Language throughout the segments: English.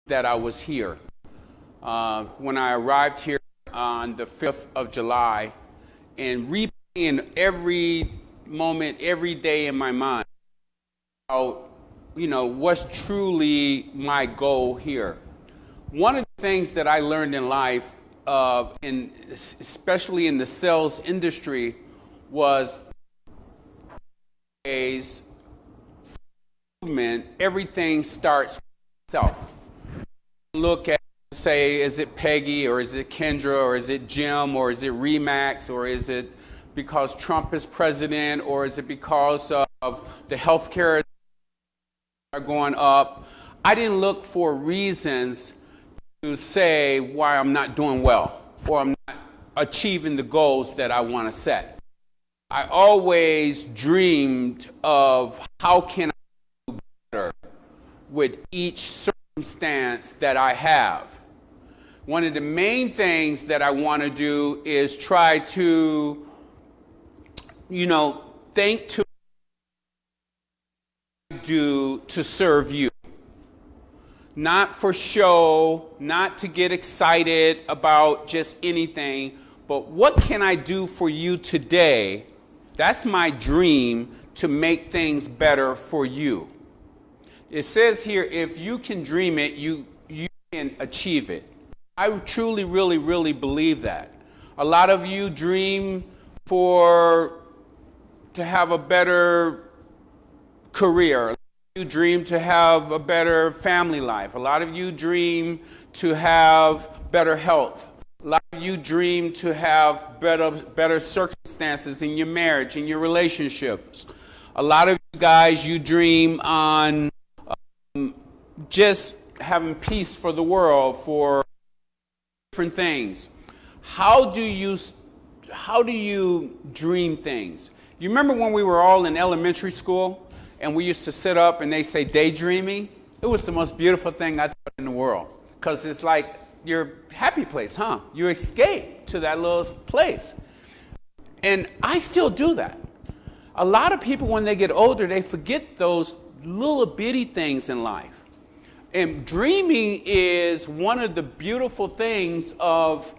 that I was here. When I arrived here on the 5th of July, and replaying every moment, every day in my mind, about, what's truly my goal here. One of the things that I learned in life, especially in the sales industry, was movement. Everything starts with itself. Look at, say, is it Peggy, or is it Kendra, or is it Jim, or is it Remax, or is it because Trump is president, or is it because of the healthcare are going up? I didn't look for reasons to say why I'm not doing well, or I'm not achieving the goals that I want to set. I always dreamed of how can I do better with each circumstance that I have. One of the main things that I want to do is try to, think to do to serve you. Not for show, not to get excited about just anything, but what can I do for you today? That's my dream, to make things better for you. It says here, if you can dream it, you can achieve it. I truly, really, really believe that. A lot of you dream to have a better career. You dream to have a better family life. A lot of you dream to have better health. A lot of you dream to have better circumstances in your marriage, in your relationships. A lot of you guys, you dream on just having peace for the world, for different things. How do you dream things? You remember when we were all in elementary school and we used to sit up and they say daydreaming? It was the most beautiful thing I thought in the world, because it's like your happy place, huh? You escape to that little place. And I still do that. A lot of people, when they get older, they forget those little bitty things in life. And dreaming is one of the beautiful things of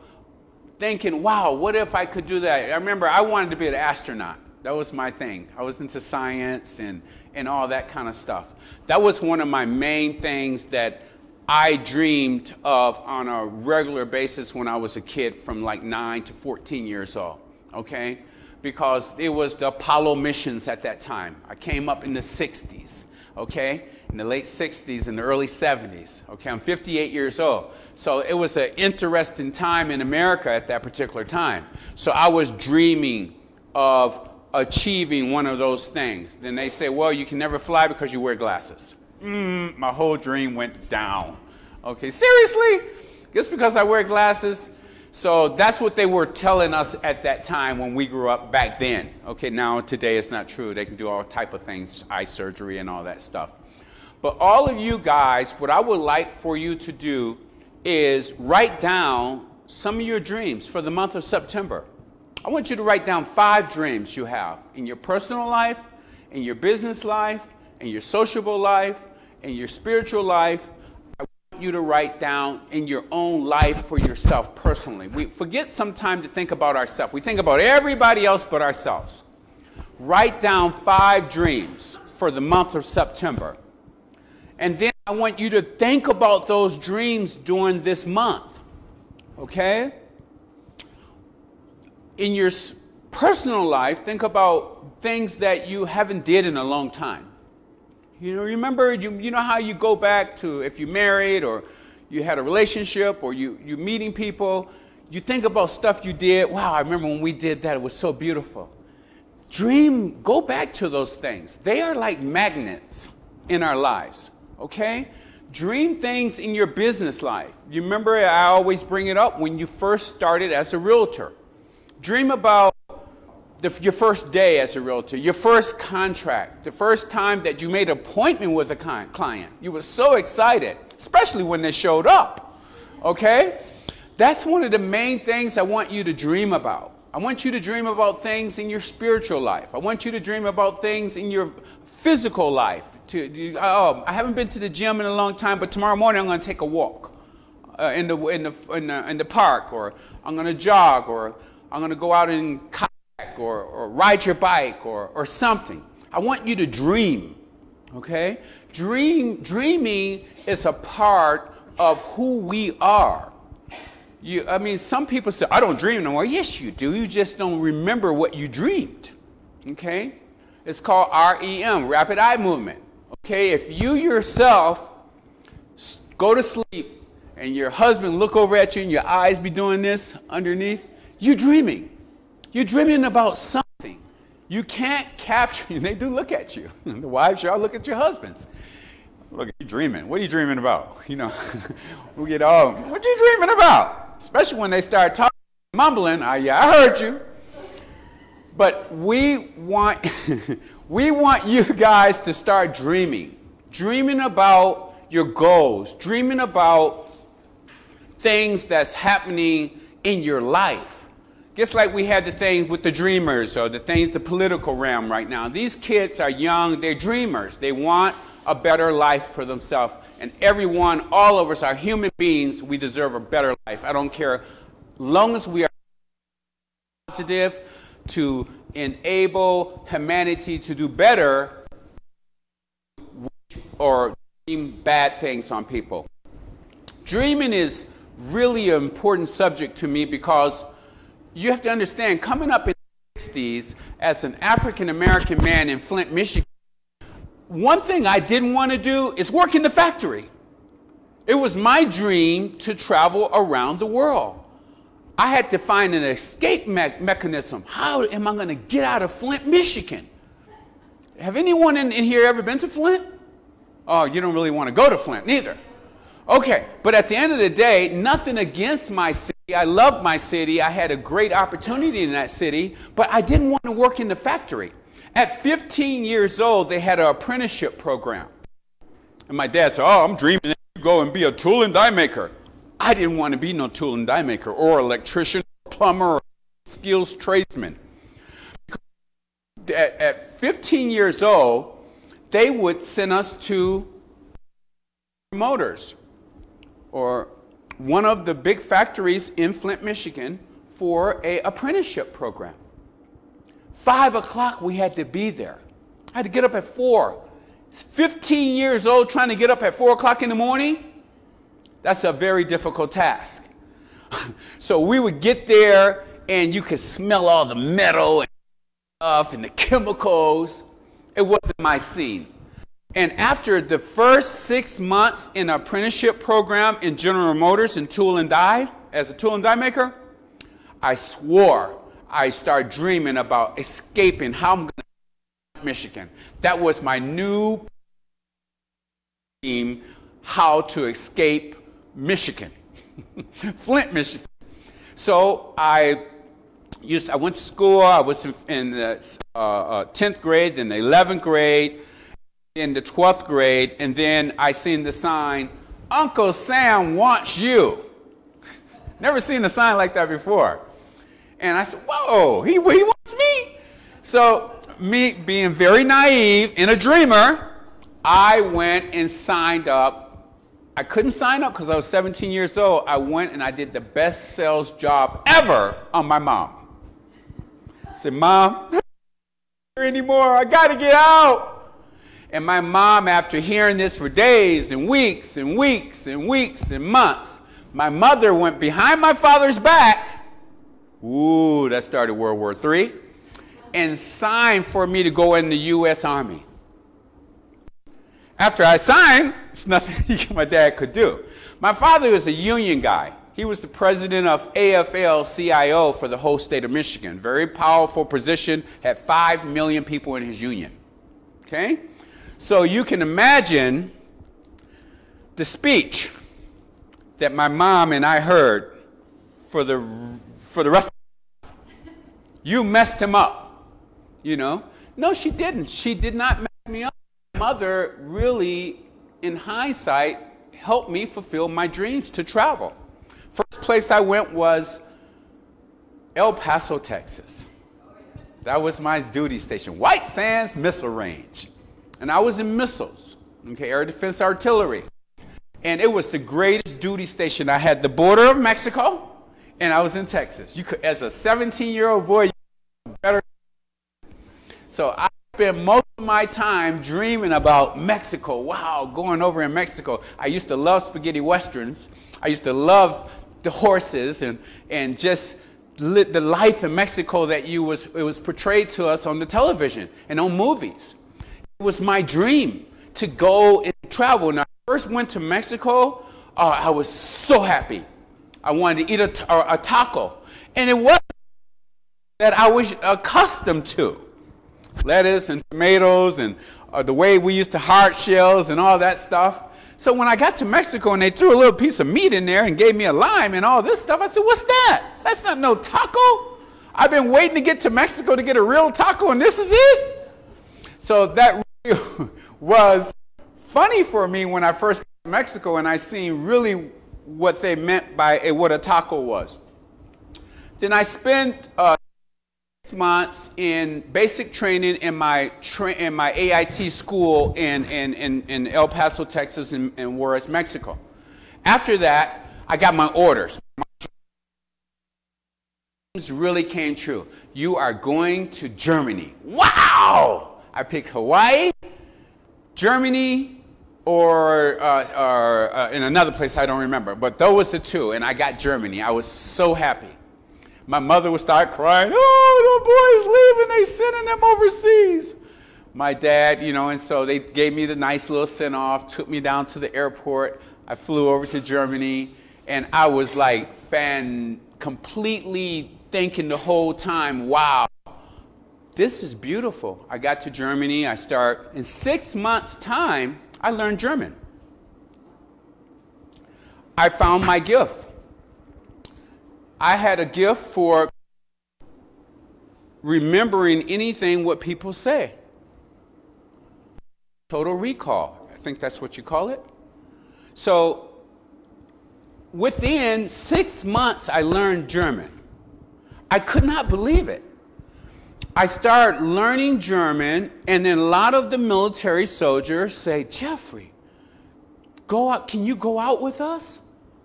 thinking, wow, what if I could do that? I remember I wanted to be an astronaut. That was my thing. I was into science and all that kind of stuff. That was one of my main things that I dreamed of on a regular basis when I was a kid, from like 9 to 14 years old, okay? Because it was the Apollo missions at that time. I came up in the 60s, okay? In the late 60s and the early 70s, okay? I'm 58 years old. So it was an interesting time in America at that particular time. So I was dreaming of achieving one of those things. Then they say, well, you can never fly because you wear glasses. My whole dream went down. Okay, seriously? Just because I wear glasses? So that's what they were telling us at that time when we grew up back then. Okay, now today it's not true. They can do all type of things, eye surgery and all that stuff. But all of you guys, what I would like for you to do is write down some of your dreams for the month of September. I want you to write down 5 dreams you have in your personal life, in your business life, in your sociable life, in your spiritual life. I want you to write down in your own life for yourself personally. We forget sometimes to think about ourselves. We think about everybody else but ourselves. Write down 5 dreams for the month of September. And then I want you to think about those dreams during this month, okay? In your personal life, think about things that you haven't did in a long time. Remember, you know how you go back to, if you're married or you had a relationship or you're meeting people, you think about stuff you did. Wow, I remember when we did that. It was so beautiful. Go back to those things. They are like magnets in our lives. Okay? Dream things in your business life. You remember, I always bring it up when you first started as a realtor. Dream about your first day as a realtor, your first contract, the first time that you made an appointment with a client. You were so excited, especially when they showed up. Okay? That's one of the main things I want you to dream about. I want you to dream about things in your spiritual life. I want you to dream about things in your physical life. Oh, I haven't been to the gym in a long time, but tomorrow morning I'm going to take a walk in the park, or I'm going to jog, or I'm going to go out and kayak, or ride your bike, or something. I want you to dream, okay? Dreaming is a part of who we are. I mean, some people say, I don't dream no more. Yes, you do. You just don't remember what you dreamed, okay? It's called REM, rapid eye movement, okay? If you yourself go to sleep and your husband look over at you and your eyes be doing this underneath, you're dreaming. You're dreaming about something. You can't capture, and they do look at you. The wives sure look at your husbands. Look, you dreaming. What are you dreaming about? You know, we get all, what you dreaming about? Especially when they start talking, mumbling, yeah, I heard you. But we want, we want you guys to start dreaming. Dreaming about your goals. Dreaming about things that's happening in your life. Just like we had the things with the dreamers, or the things, the political realm right now. These kids are young, they're dreamers. They want a better life for themselves. And everyone, all of us are human beings, we deserve a better life. I don't care, long as we are positive to enable humanity to do better, or dream bad things on people. Dreaming is really an important subject to me, because you have to understand, coming up in the 60s as an African American man in Flint, Michigan, one thing I didn't want to do is work in the factory. It was my dream to travel around the world. I had to find an escape mechanism. How am I going to get out of Flint, Michigan? Have anyone in here ever been to Flint? Oh, you don't really want to go to Flint, neither. Okay, but at the end of the day, nothing against my city. I loved my city. I had a great opportunity in that city, but I didn't want to work in the factory. At 15 years old, they had an apprenticeship program. And my dad said, oh, I'm dreaming that you go and be a tool and die maker. I didn't want to be no tool and die maker, or electrician, or plumber, or skills tradesman. At 15 years old, they would send us to Motors, or one of the big factories in Flint, Michigan, for an apprenticeship program. 5 o'clock we had to be there. I had to get up at 4. 15 years old trying to get up at 4 o'clock in the morning. That's a very difficult task. So we would get there and you could smell all the metal and stuff and the chemicals. It wasn't my scene. And after the first 6 months in an apprenticeship program in General Motors in tool and die, as a tool and die maker, I swore I started dreaming about escaping, how I'm going to Michigan. That was my new dream, how to escape Michigan, Flint, Michigan. So I went to school. I was in the 10th grade, then the 11th grade, in the 12th grade, and then I seen the sign, Uncle Sam wants you. Never seen a sign like that before. And I said, whoa, he wants me? So me being very naive and a dreamer, I went and signed up. I couldn't sign up because I was 17 years old. I went and I did the best sales job ever on my mom. I said, Mom, I'm not here anymore. I got to get out. And my mom, after hearing this for days and weeks and weeks and weeks and months, my mother went behind my father's back. Ooh, that started World War III, and signed for me to go in the U.S. Army. After I signed, there's nothing my dad could do. My father was a union guy. He was the president of AFL-CIO for the whole state of Michigan. Very powerful position, had 5 million people in his union. Okay? So you can imagine the speech that my mom and I heard for the rest of the life. You messed him up, you know. No, she didn't. She did not mess me up. My mother really, in hindsight, helped me fulfill my dreams to travel. First place I went was El Paso, Texas. That was my duty station. White Sands Missile Range. and I was in missiles, okay, air defense artillery. And it was the greatest duty station. I had the border of Mexico, and I was in Texas. You could, as a 17-year-old boy, you could better. So I spent most of my time dreaming about Mexico. Wow, going over in Mexico. I used to love spaghetti westerns. I used to love the horses and just the life in Mexico that it was portrayed to us on the television and on movies. It was my dream to go and travel. Now, I first went to Mexico. I was so happy. I wanted to eat a taco. And it wasn't that I was accustomed to. Lettuce and tomatoes and the way we used to hard shells and all that stuff. So when I got to Mexico and they threw a little piece of meat in there and gave me a lime and all this stuff, I said, what's that? That's not no taco. I've been waiting to get to Mexico to get a real taco, and this is it? So that really was funny for me when I first got to Mexico and I seen really what they meant by what a taco was. Then I spent 6 months in basic training in my AIT school in El Paso, Texas, and Juarez, Mexico. After that, I got my orders. My dreams really came true. You are going to Germany. Wow! I picked Hawaii, Germany, or in another place I don't remember. But those was the two, and I got Germany. I was so happy. My mother would start crying, oh, the boy's leaving, they sending them overseas. My dad, you know, and so they gave me the nice little send-off, took me down to the airport. I flew over to Germany, and I was like completely thinking the whole time, wow, this is beautiful. I got to Germany, in 6 months' time, I learned German. I found my gift. I had a gift for remembering anything what people say. Total recall. I think that's what you call it. So within 6 months, I learned German. I could not believe it. I started learning German, and then a lot of the military soldiers say, Jeffrey, go out. Can you go out with us?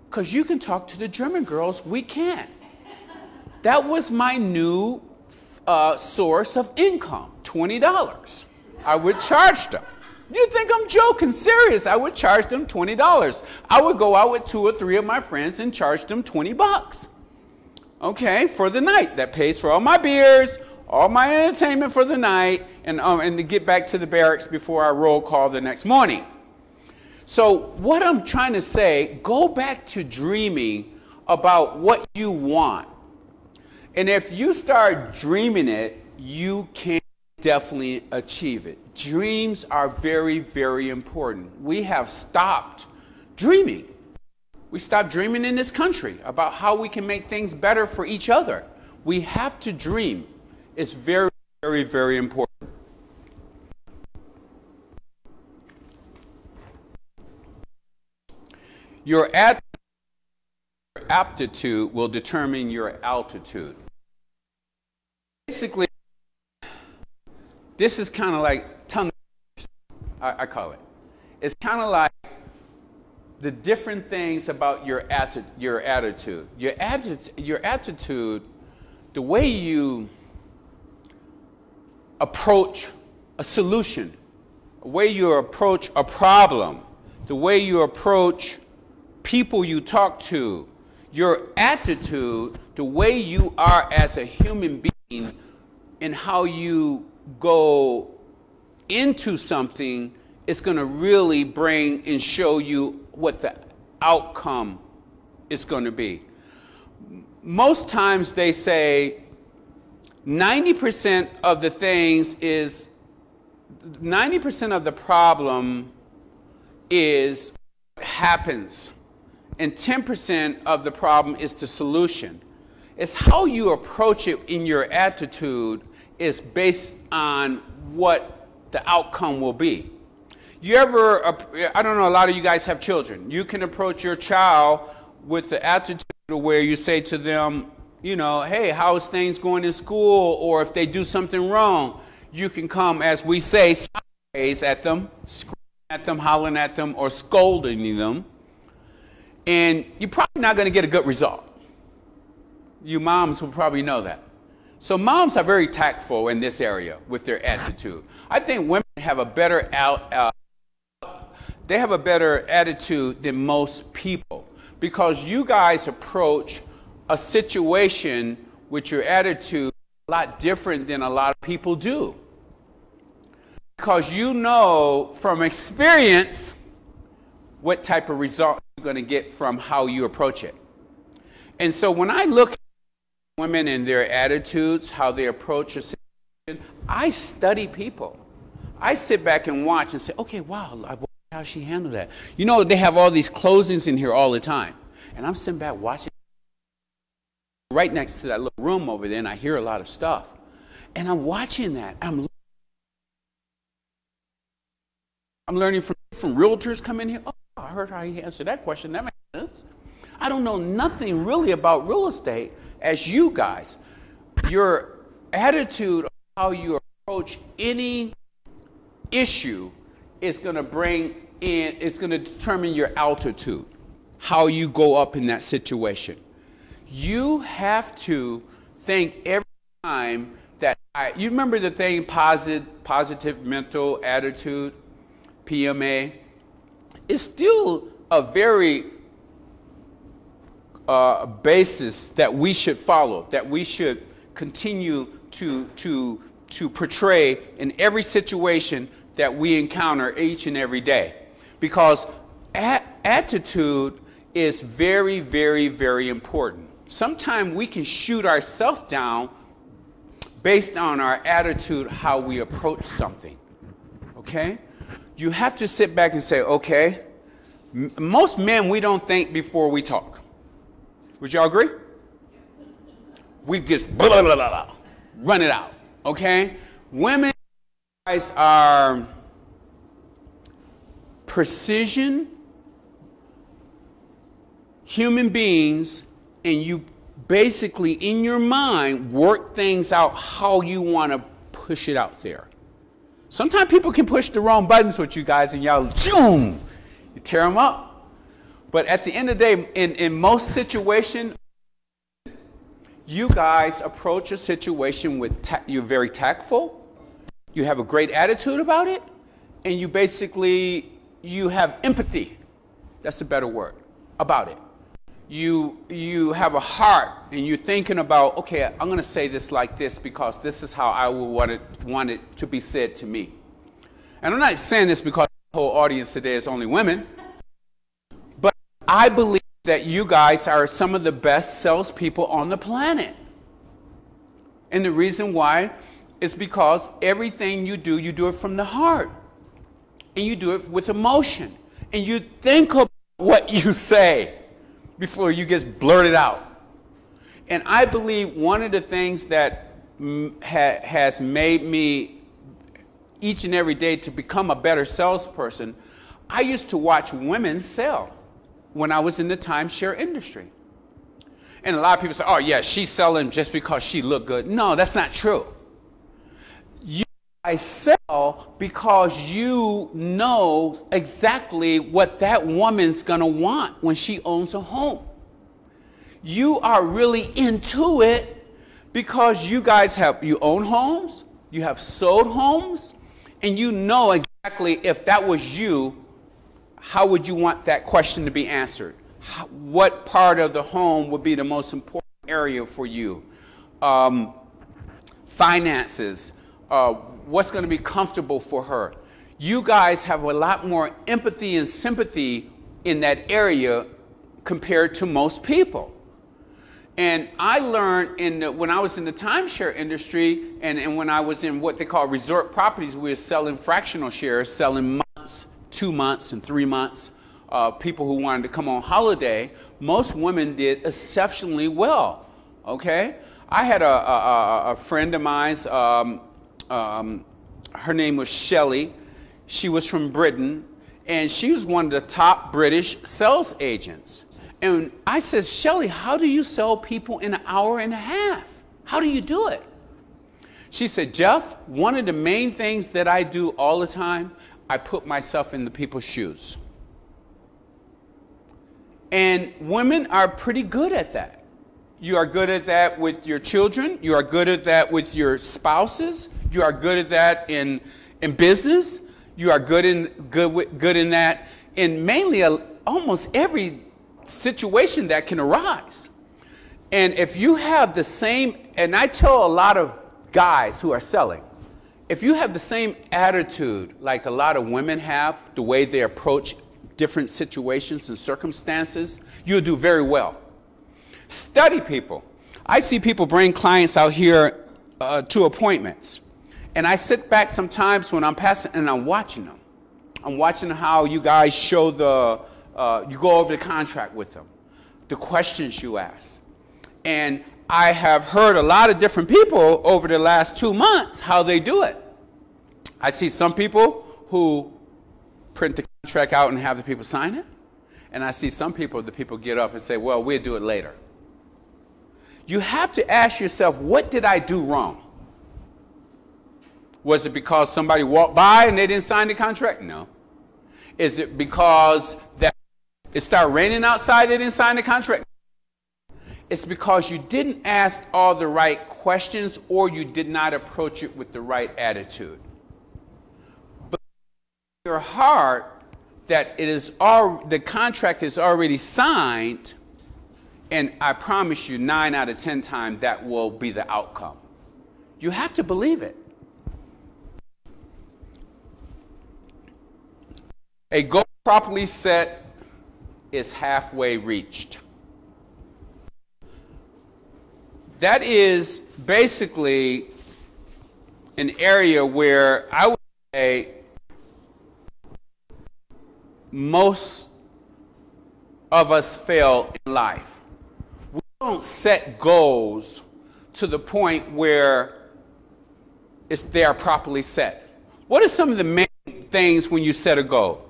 Because you can talk to the German girls, we can't. That was my new source of income, $20. I would charge them. You think I'm joking? Serious. I would charge them $20. I would go out with 2 or 3 of my friends and charge them $20. Okay, for the night. That pays for all my beers, all my entertainment for the night, and to get back to the barracks before I roll call the next morning. So what I'm trying to say, go back to dreaming about what you want. And if you start dreaming it, you can definitely achieve it. Dreams are very, very important. We have stopped dreaming. We stopped dreaming in this country about how we can make things better for each other. We have to dream. It's very, very, very important. Your aptitude will determine your altitude. Basically, this is kind of like tongue, I call it. It's kind of like the different things about your attitude. Your attitude, the way you approach a solution, the way you approach a problem, the way you approach people you talk to, your attitude, the way you are as a human being, and how you go into something is going to really bring and show you what the outcome is going to be. Most times they say 90% of the things is, 90% of the problem is what happens, and 10% of the problem is the solution. It's how you approach it in your attitude is based on what the outcome will be. You ever, I don't know, a lot of you guys have children. You can approach your child with the attitude where you say to them, you know, hey, how's things going in school? Or if they do something wrong, you can come, as we say, ways at them, screaming at them, hollering at them, or scolding them, and you're probably not going to get a good result. You moms will probably know that. So moms are very tactful in this area with their attitude. I think women have a better they have a better attitude than most people, because you guys approach a situation with your attitude a lot different than a lot of people do. Because you know from experience what type of result you're going to get from how you approach it. And so when I look at women and their attitudes, how they approach a situation, I study people. I sit back and watch and say, okay, wow, I watch how she handled that. You know, they have all these closings in here all the time. And I'm sitting back watching. Right next to that little room over there, and I hear a lot of stuff. And I'm watching that. I'm learning from different realtors come in here. Oh, I heard how he answered that question. That makes sense. I don't know nothing really about real estate as you guys. Your attitude of how you approach any issue is going to bring in, it's going to determine your altitude, how you go up in that situation. You have to think every time that you remember the thing positive mental attitude, PMA, is still a very basis that we should follow, that we should continue to portray in every situation that we encounter each and every day. Because attitude is very, very, very important. Sometimes we can shoot ourselves down based on our attitude, how we approach something. Okay? You have to sit back and say, okay, most men, we don't think before we talk. Would y'all agree? We just blah, blah, blah, blah, run it out. Okay? Women guys are precision human beings, and you basically in your mind work things out how you want to push it out there. Sometimes people can push the wrong buttons with you guys and y'all, boom, you tear them up. But at the end of the day, in most situations, you guys approach a situation with, you're very tactful, you have a great attitude about it, and you basically, you have empathy. That's a better word, about it. You have a heart, and you're thinking about, okay, I'm going to say this like this because this is how I would want it to be said to me. And I'm not saying this because the whole audience today is only women, but I believe that you guys are some of the best salespeople on the planet. And the reason why is because everything you do it from the heart. And you do it with emotion. And you think about what you say before you get blurted out. And I believe one of the things that has made me each and every day to become a better salesperson, I used to watch women sell when I was in the timeshare industry. And a lot of people say, oh yeah, she's selling just because she looked good. No, that's not true. I sell because you know exactly what that woman's gonna want when she owns a home. You are really into it because you guys you own homes, you have sold homes, and you know exactly if that was you, how would you want that question to be answered? What part of the home would be the most important area for you? Finances. What's going to be comfortable for her. You guys have a lot more empathy and sympathy in that area compared to most people. And I learned when I was in the timeshare industry and when I was in what they call resort properties, we were selling fractional shares, selling months, 2 months and 3 months, people who wanted to come on holiday. Most women did exceptionally well, okay? I had a friend of mine's, her name was Shelley. She was from Britain, and she was one of the top British sales agents. And I said, Shelley, how do you sell people in an hour and a half? How do you do it? She said, Jeff, one of the main things that I do all the time, I put myself in the people's shoes. And women are pretty good at that. You are good at that with your children. You are good at that with your spouses. You are good at that in business. You are good in that in mainly almost every situation that can arise. And if you have the same, and I tell a lot of guys who are selling, if you have the same attitude like a lot of women have, the way they approach different situations and circumstances, you'll do very well. Study people. I see people bring clients out here to appointments. And I sit back sometimes when I'm passing and I'm watching them. I'm watching how you guys show you go over the contract with them, the questions you ask. And I have heard a lot of different people over the last 2 months how they do it. I see some people who print the contract out and have the people sign it. And I see some people, the people get up and say, well, we'll do it later. You have to ask yourself, what did I do wrong? Was it because somebody walked by and they didn't sign the contract? No. Is it because that it started raining outside, they didn't sign the contract? It's because you didn't ask all the right questions or you did not approach it with the right attitude. But in your heart that the contract is already signed, and I promise you 9 out of 10 times that will be the outcome. You have to believe it. A goal properly set is halfway reached. That is basically an area where I would say most of us fail in life. We don't set goals to the point where they are properly set. What are some of the main things when you set a goal?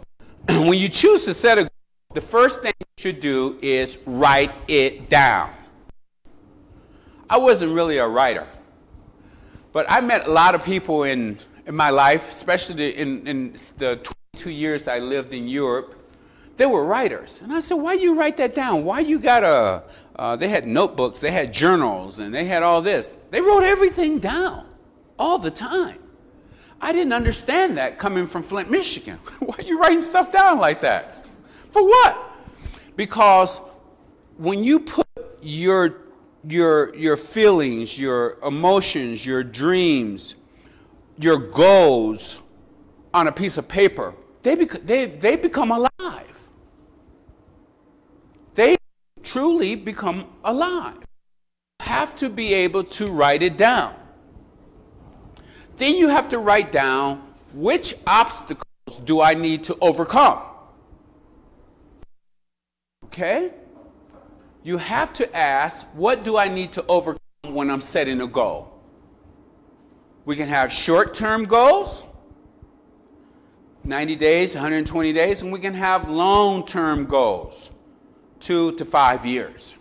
When you choose to set a goal, the first thing you should do is write it down. I wasn't really a writer, but I met a lot of people in my life, especially in the 22 years that I lived in Europe. They were writers. And I said, why you write that down? Why you got they had notebooks, they had journals, and they had all this. They wrote everything down all the time. I didn't understand that coming from Flint, Michigan. Why are you writing stuff down like that? For what? Because when you put your feelings, your emotions, your dreams, your goals on a piece of paper, they become alive. They truly become alive. You have to be able to write it down. Then you have to write down which obstacles do I need to overcome. Okay? You have to ask, what do I need to overcome when I'm setting a goal? We can have short-term goals, 90 days, 120 days, and we can have long-term goals, 2 to 5 years.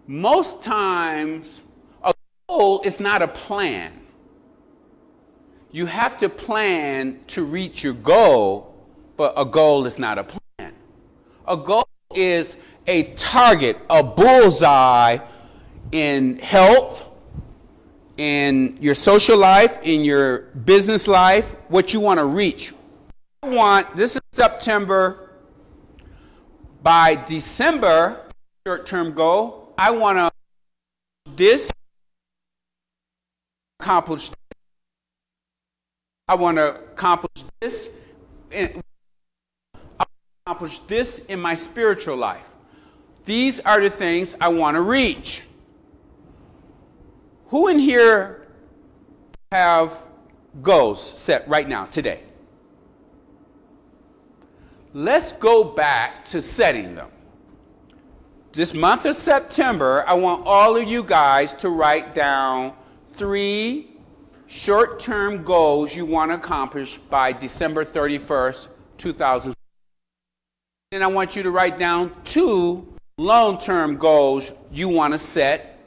Most times, a goal is not a plan. You have to plan to reach your goal, but a goal is not a plan. A goal is a target, a bullseye in health, in your social life, in your business life, what you want to reach. This is September. By December, short-term goal, I want to accomplish this. I want to accomplish this. I accomplish this in my spiritual life. These are the things I want to reach. Who in here have goals set right now, today? Let's go back to setting them. This month of September, I want all of you guys to write down 3 short-term goals you want to accomplish by December 31st, 2016. And I want you to write down 2 long-term goals you want to set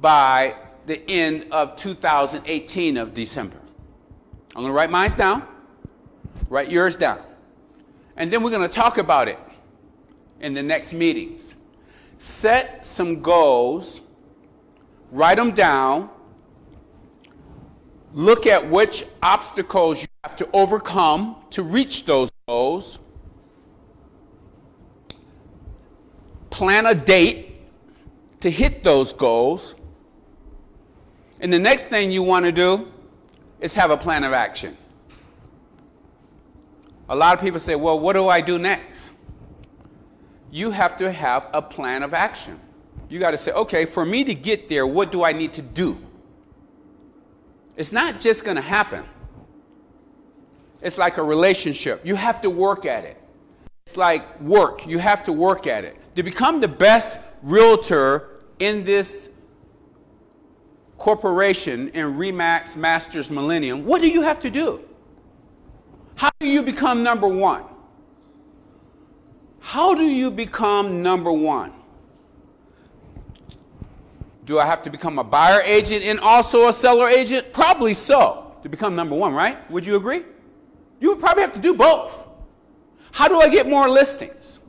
by the end of 2018 of December. I'm going to write mine down. Write yours down. And then we're going to talk about it in the next meetings. Set some goals. Write them down. Look at which obstacles you have to overcome to reach those goals. Plan a date to hit those goals. And the next thing you want to do is have a plan of action. A lot of people say, well, what do I do next? You have to have a plan of action. You got to say, okay, for me to get there, what do I need to do? It's not just going to happen. It's like a relationship. You have to work at it. It's like work. You have to work at it. To become the best realtor in this corporation in RE/MAX Masters Millennium, what do you have to do? How do you become number one? How do you become number one? Do I have to become a buyer agent and also a seller agent? Probably so, to become number one, right? Would you agree? You would probably have to do both. How do I get more listings?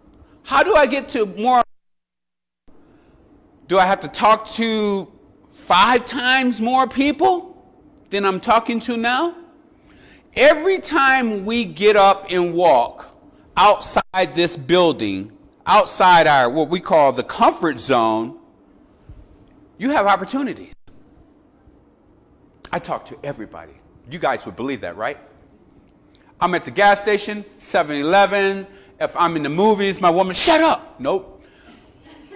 How do I get to more? Do I have to talk to 5 times more people than I'm talking to now? Every time we get up and walk outside this building, outside our what we call the comfort zone, you have opportunities. I talk to everybody. You guys would believe that, right? I'm at the gas station, 7-Eleven. If I'm in the movies, my woman, shut up. Nope.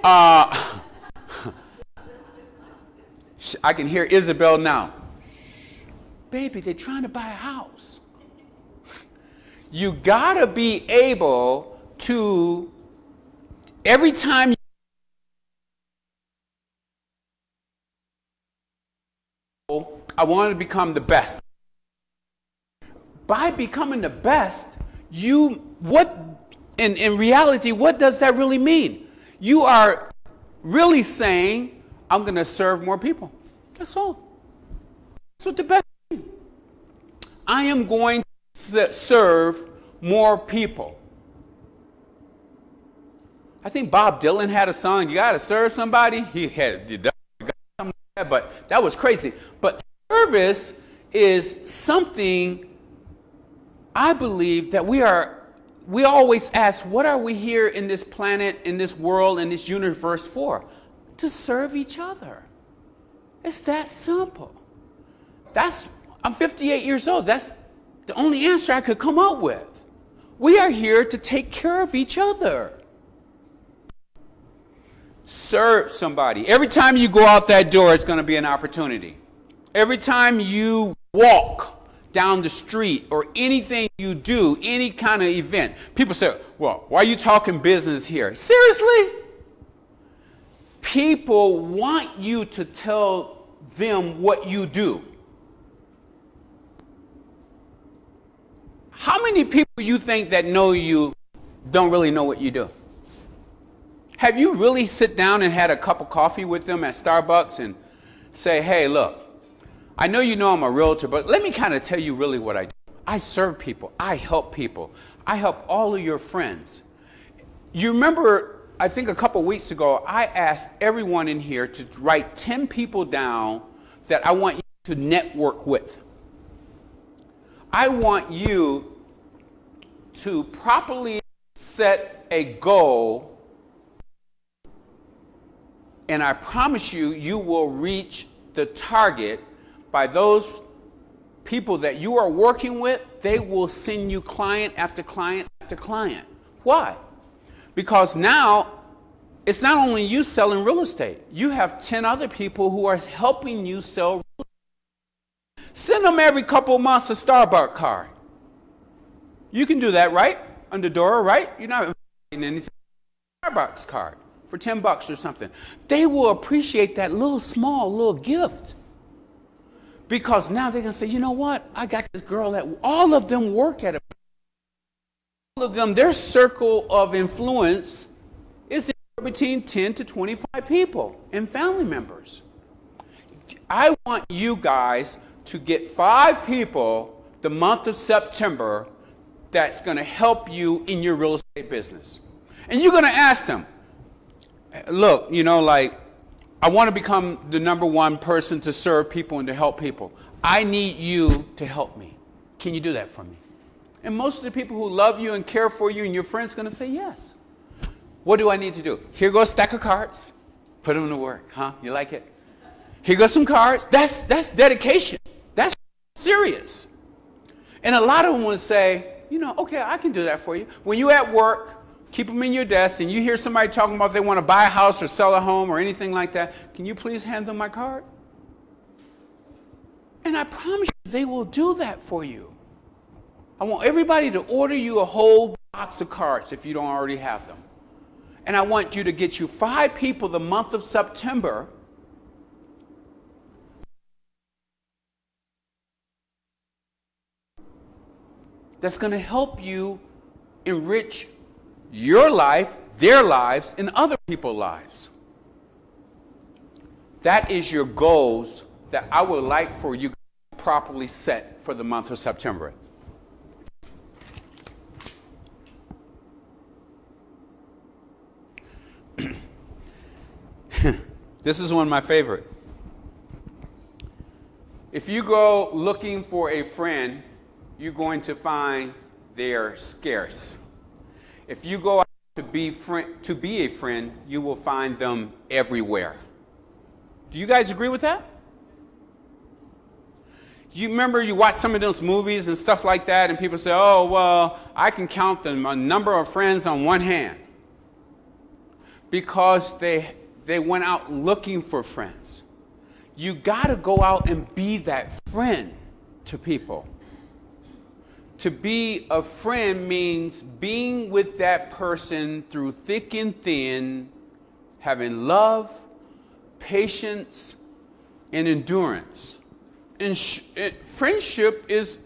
I can hear Isabel now. Shh, baby, they're trying to buy a house. You gotta be able to, every time I want to become the best. By becoming the best, in reality, what does that really mean? You are really saying, I'm going to serve more people. That's all. That's what the best means. I am going to serve more people. I think Bob Dylan had a song, you got to serve somebody. He had something like that, but that was crazy. But service is something I believe that we always ask, what are we here in this planet, in this world, in this universe for? To serve each other. It's that simple. I'm 58 years old. That's the only answer I could come up with. We are here to take care of each other. Serve somebody. Every time you go out that door, it's going to be an opportunity. Every time you walk down the street or anything you do, any kind of event, people say, well, why are you talking business here? Seriously? People want you to tell them what you do. How many people you think that know you don't really know what you do? Have you really sit down and had a cup of coffee with them at Starbucks and say, hey, look, I know you know I'm a realtor, but let me kind of tell you really what I do. I serve people. I help people. I help all of your friends. You remember, I think a couple weeks ago, I asked everyone in here to write 10 people down that I want you to network with. I want you to properly set a goal, and I promise you, you will reach the target by those people that you are working with. They will send you client after client after client. Why? Because now it's not only you selling real estate. You have 10 other people who are helping you sell real estate. Send them every couple of months a Starbucks card. You can do that, right? Under Dora, right? You're not getting anything. Starbucks card for $10 or something. They will appreciate that little gift. Because now they're going to say, you know what? I got this girl that all of them work at it. All of them, their circle of influence is between 10 to 25 people and family members. I want you guys to get 5 people the month of September that's going to help you in your real estate business. And you're going to ask them, look, you know, like, I want to become the #1 person to serve people and to help people. I need you to help me. Can you do that for me? And most of the people who love you and care for you and your friends are going to say yes. What do I need to do? Here goes a stack of cards. Put them to work. Huh? You like it? Here goes some cards. That's dedication. That's serious. And a lot of them will say, you know, okay, I can do that for you. When you're at work, keep them in your desk, and you hear somebody talking about they want to buy a house or sell a home or anything like that, can you please hand them my card? And I promise you, they will do that for you. I want everybody to order you a whole box of cards if you don't already have them. And I want you to get you 5 people the month of September that's going to help you enrich your life, their lives, and other people's lives. That is your goals that I would like for you to properly set for the month of September. This is one of my favorite. If you go looking for a friend, you're going to find they're scarce. If you go out to be a friend, you will find them everywhere. Do you guys agree with that? You remember you watch some of those movies and stuff like that, and people say, oh, well, I can count the number of friends on one hand. Because they went out looking for friends. You got to go out and be that friend to people. To be a friend means being with that person through thick and thin, having love, patience, and endurance. And friendship is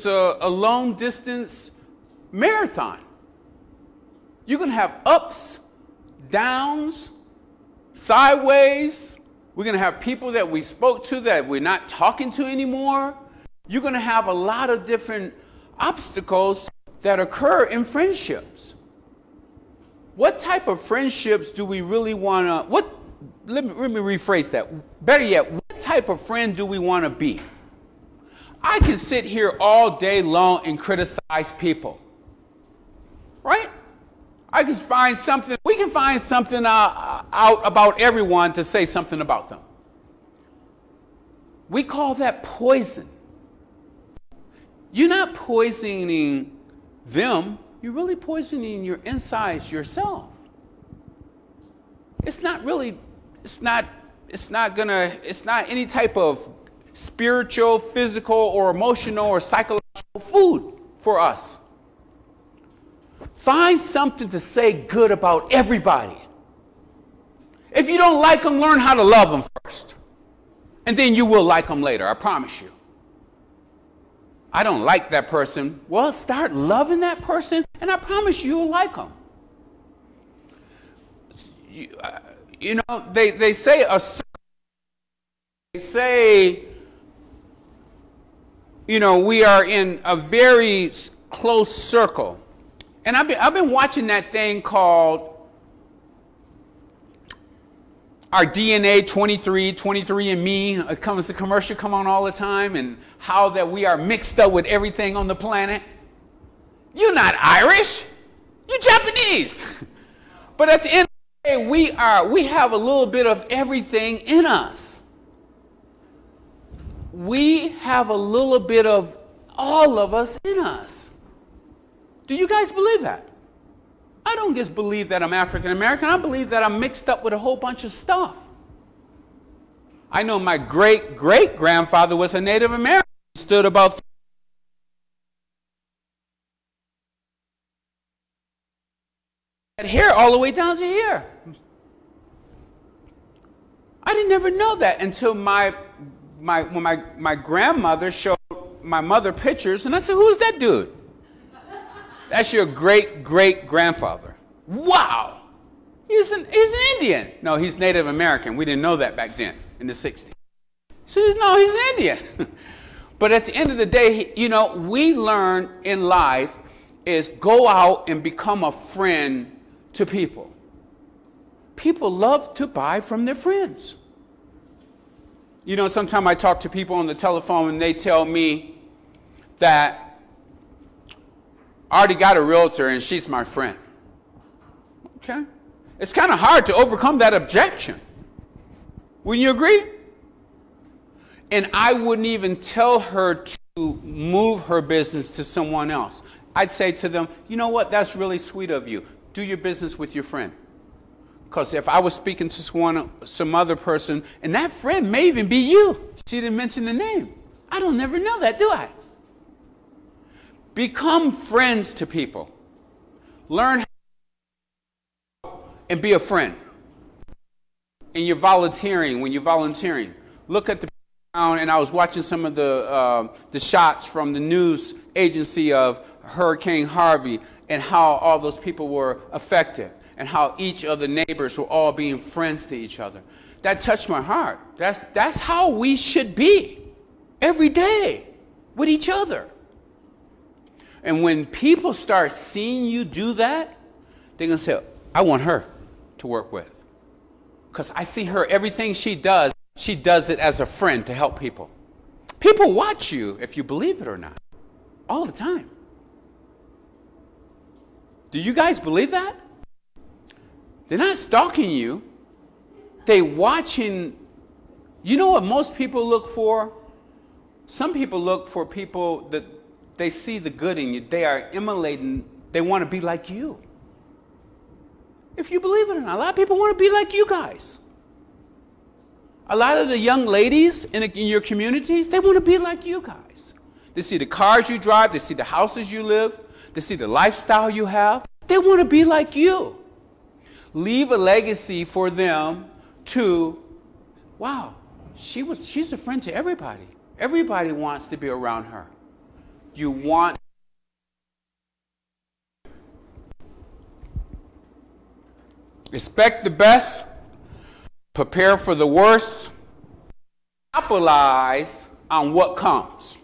a long distance marathon. You're going to have ups, downs, sideways. We're going to have people that we spoke to that we're not talking to anymore. You're going to have a lot of different obstacles that occur in friendships. What type of friendships do we really want to, let me rephrase that. Better yet, what type of friend do we want to be? I can sit here all day long and criticize people. Right? I can find something, we can find something out about everyone to say something about them. We call that poison. You're not poisoning them, you're really poisoning your insides yourself. It's not any type of spiritual, physical, or emotional, or psychological food for us. Find something to say good about everybody. If you don't like them, learn how to love them first. And then you will like them later, I promise you. I don't like that person. Well, start loving that person, and I promise you'll like them. You know, they say you know, we are in a very close circle. And I've been watching that thing called our DNA 23andMe. It comes, the commercial come on all the time, and how that we are mixed up with everything on the planet. You're not Irish, you're Japanese. But at the end of the day, we have a little bit of everything in us. We have a little bit of all of us in us. Do you guys believe that? I don't just believe that I'm African American. I believe that I'm mixed up with a whole bunch of stuff. I know my great-great-grandfather was a Native American. He stood about hair all the way down to here. I didn't ever know that until when my grandmother showed my mother pictures, and I said, "Who's that dude?" "That's your great-great-grandfather." "Wow, he's an Indian." "No, he's Native American. We didn't know that back then in the 60s. says, no, he's Indian. But at the end of the day, you know, we learn in life is go out and become a friend to people. People love to buy from their friends. You know, sometimes I talk to people on the telephone and they tell me that I already got a realtor and she's my friend. Okay? It's kind of hard to overcome that objection. Wouldn't you agree? And I wouldn't even tell her to move her business to someone else. I'd say to them, you know what, that's really sweet of you. Do your business with your friend. Because if I was speaking to some other person, and that friend may even be you. She didn't mention the name. I don't never know that, do I? Become friends to people. Learn how and be a friend. And you're volunteering, when you're volunteering. Look at the and I was watching some of the shots from the news agency of Hurricane Harvey and how all those people were affected and how each of the neighbors were all being friends to each other. That touched my heart. That's how we should be every day with each other. And when people start seeing you do that, they're going to say, I want her to work with. Because I see her, everything she does it as a friend to help people. People watch you, if you believe it or not, all the time. Do you guys believe that? They're not stalking you. They're watching. You know what most people look for? Some people look for people that they see the good in you. They are emulating. They want to be like you. If you believe it or not, a lot of people want to be like you guys. A lot of the young ladies in your communities, they want to be like you guys. They see the cars you drive. They see the houses you live. They see the lifestyle you have. They want to be like you. Leave a legacy for them to, wow, she's a friend to everybody. Everybody wants to be around her. You want. Expect the best. Prepare for the worst. Capitalize on what comes.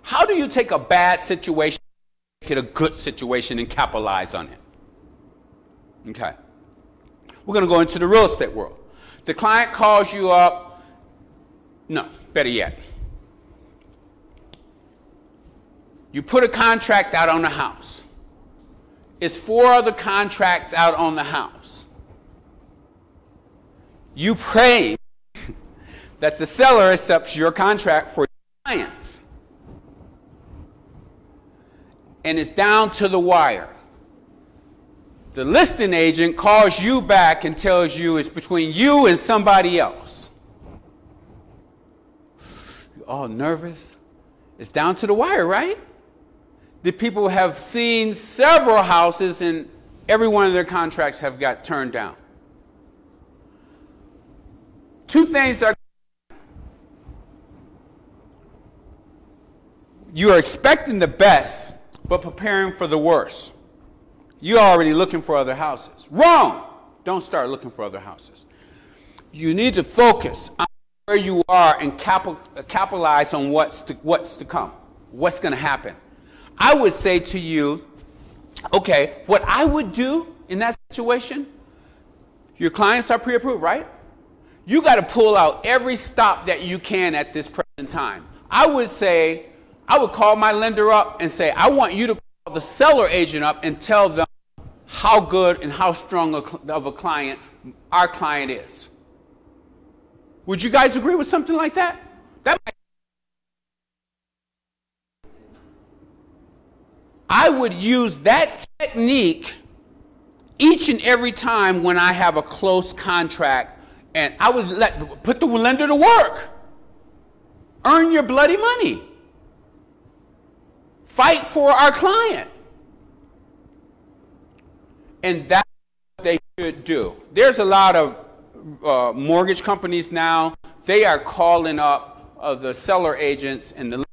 How do you take a bad situation, make it a good situation, and capitalize on it? Okay. We're going to go into the real estate world. The client calls you up. No, better yet. You put a contract out on the house. It's 4 other contracts out on the house. You pray that the seller accepts your contract for your clients. And it's down to the wire. The listing agent calls you back and tells you it's between you and somebody else. You're all nervous. It's down to the wire, right? The people have seen several houses and every one of their contracts have got turned down. 2 things are. You are expecting the best, but preparing for the worst. You're already looking for other houses. Wrong! Don't start looking for other houses. You need to focus on where you are and capitalize on what's to come, what's going to happen. I would say to you, okay, what I would do in that situation, your clients are pre-approved, right? You got to pull out every stop that you can at this present time. I would call my lender up and say, I want you to call the seller agent up and tell them how good and how strong of a client our client is. Would you guys agree with something like that? I would use that technique each and every time when I have a close contract, and I would put the lender to work. Earn your bloody money. Fight for our client. And that's what they should do. There's a lot of mortgage companies now. They are calling up the seller agents and the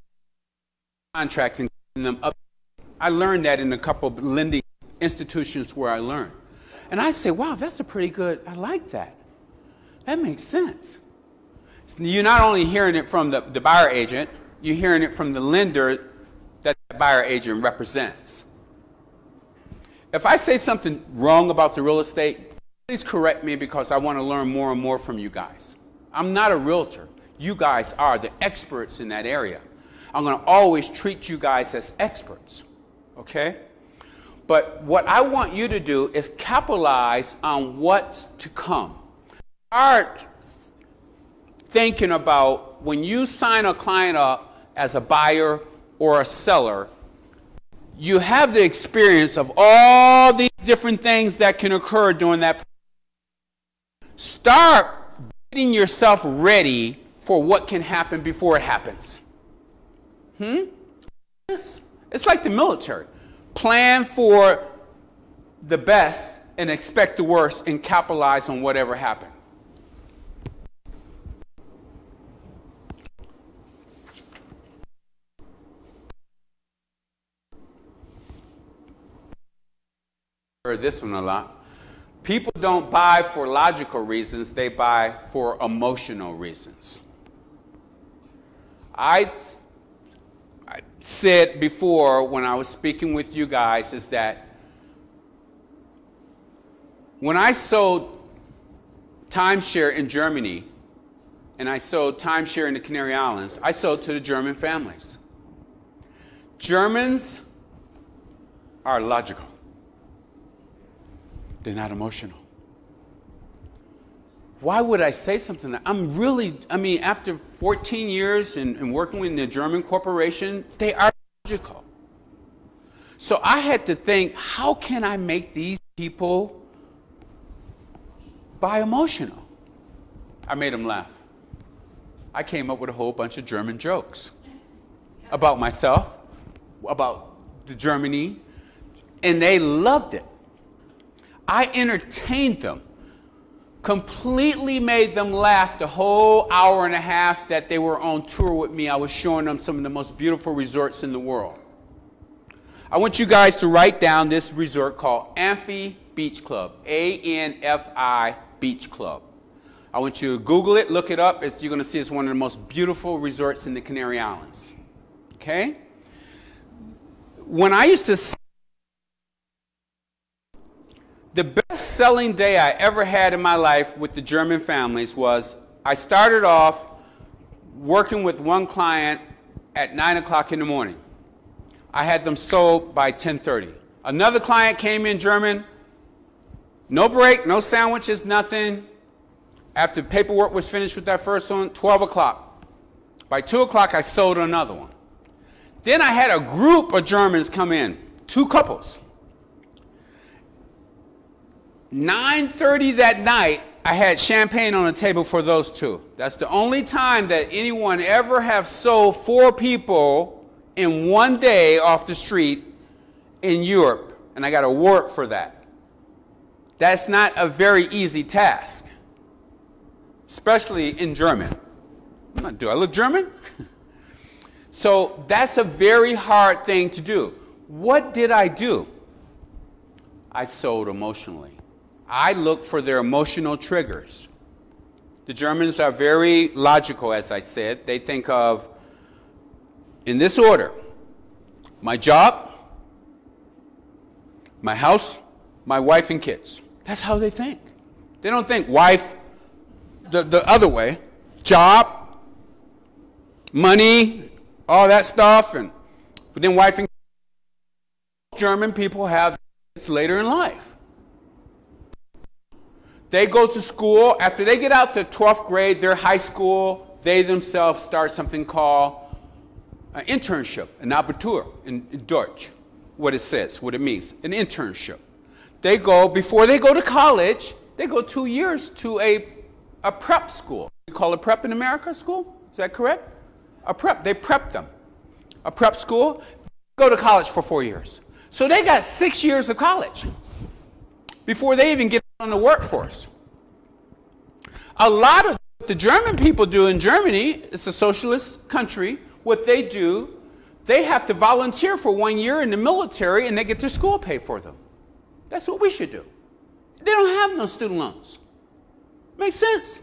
contracts and getting them up. I learned that in a couple of lending institutions where I learned. And I say, wow, that's a pretty good, I like that. That makes sense. You're not only hearing it from the buyer agent, you're hearing it from the lender that the buyer agent represents. If I say something wrong about the real estate, please correct me because I want to learn more and more from you guys. I'm not a realtor. You guys are the experts in that area. I'm going to always treat you guys as experts, okay? But what I want you to do is capitalize on what's to come. Start thinking about when you sign a client up as a buyer or a seller, you have the experience of all these different things that can occur during that. Start getting yourself ready for what can happen before it happens. Yes. It's like the military. Plan for the best and expect the worst and capitalize on whatever happened. I heard this one a lot. People don't buy for logical reasons, they buy for emotional reasons. I said before when I was speaking with you guys is that when I sold timeshare in Germany and I sold timeshare in the Canary Islands, I sold to the German families. Germans are logical. They're not emotional. Why would I say something like that? After 14 years and working with the German corporation, they are logical. So I had to think, how can I make these people buy emotional? I made them laugh. I came up with a whole bunch of German jokes about myself, about the Germany, and they loved it. I entertained them. Completely made them laugh the whole hour and a half that they were on tour with me. I was showing them some of the most beautiful resorts in the world. I want you guys to write down this resort called Amphi Beach Club, A-N-F-I Beach Club. I want you to Google it, look it up. You're going to see it's one of the most beautiful resorts in the Canary Islands. Okay? When I used to the best-selling day I ever had in my life with the German families was I started off working with one client at 9 o'clock in the morning. I had them sold by 10:30. Another client came in German, no break, no sandwiches, nothing. After paperwork was finished with that first one, 12 o'clock. By 2 o'clock, I sold another one. Then I had a group of Germans come in, 2 couples. 9:30 that night, I had champagne on the table for those 2. That's the only time that anyone ever have sold 4 people in one day off the street in Europe, and I got an award for that. That's not a very easy task, especially in German. Do I look German? So that's a very hard thing to do. What did I do? I sold emotionally. I look for their emotional triggers. The Germans are very logical, as I said. They think of, in this order, my job, my house, my wife and kids. That's how they think. They don't think wife the other way. Job, money, all that stuff, but then wife and kids. German people have this later in life. They go to school. After they get out to 12th grade, their high school, they themselves start something called an internship, an Abitur in Deutsch, what it says, what it means, an internship. They go, before they go to college, they go 2 years to a prep school. You call it prep in America school? Is that correct? A prep. They prep them. A prep school. They go to college for 4 years. So they got 6 years of college before they even get on the workforce. A lot of what the German people do in Germany, it's a socialist country, what they do, they have to volunteer for 1 year in the military and they get their school paid for them. That's what we should do. They don't have no student loans. Makes sense.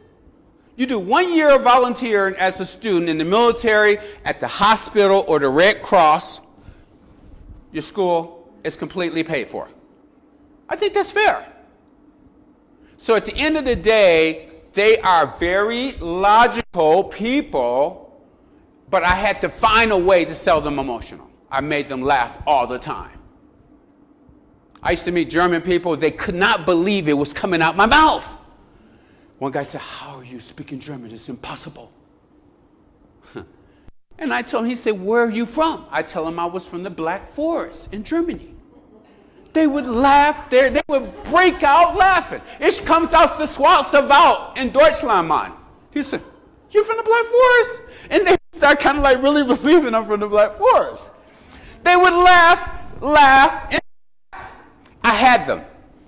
You do 1 year of volunteering as a student in the military, at the hospital, or the Red Cross, your school is completely paid for. I think that's fair. So at the end of the day, they are very logical people, but I had to find a way to sell them emotional. I made them laugh all the time. I used to meet German people, they could not believe it was coming out my mouth. One guy said, "How are you speaking German? It's impossible." And I told him, he said, "Where are you from?" I tell him I was from the Black Forest in Germany. They would laugh there. They would break out laughing. Ich komme aus der Schwarzen Wald in Deutschland, man. He said, "You're from the Black Forest?" And they start kind of like really believing I'm from the Black Forest. They would laugh, and laugh. I had them.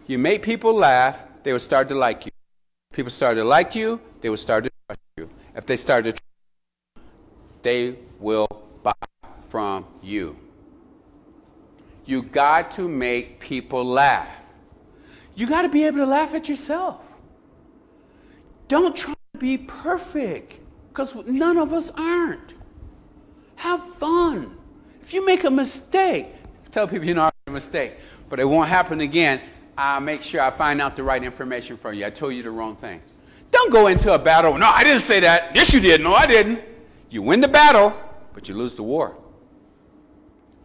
You make people laugh, they would start to like you. People started to like you, they would start to trust you. If they started to trust you, they will buy from you. You got to make people laugh. You got to be able to laugh at yourself. Don't try to be perfect, because none of us aren't. Have fun. If you make a mistake, tell people, I made a mistake, but it won't happen again. I'll make sure I find out the right information for you. I told you the wrong thing. Don't go into a battle. "No, I didn't say that." "Yes, you did." "No, I didn't." You win the battle, but you lose the war.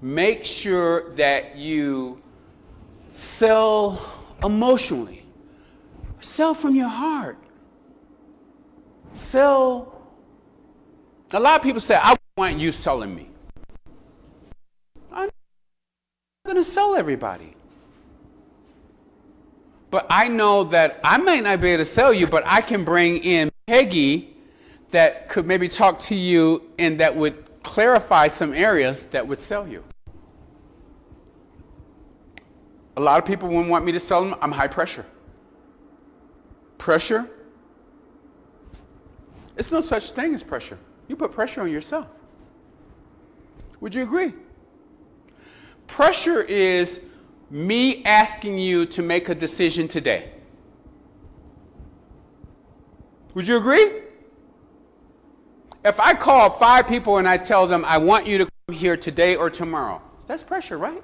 Make sure that you sell emotionally. Sell from your heart. Sell. A lot of people say, "I want you selling me." I'm not going to sell everybody. But I know that I might not be able to sell you, but I can bring in Peggy that could maybe talk to you and that would clarify some areas that would sell you. A lot of people wouldn't want me to sell them. I'm high pressure. Pressure? It's no such thing as pressure. You put pressure on yourself. Would you agree? Pressure is me asking you to make a decision today. Would you agree? If I call 5 people and I tell them, "I want you to come here today or tomorrow," that's pressure, right?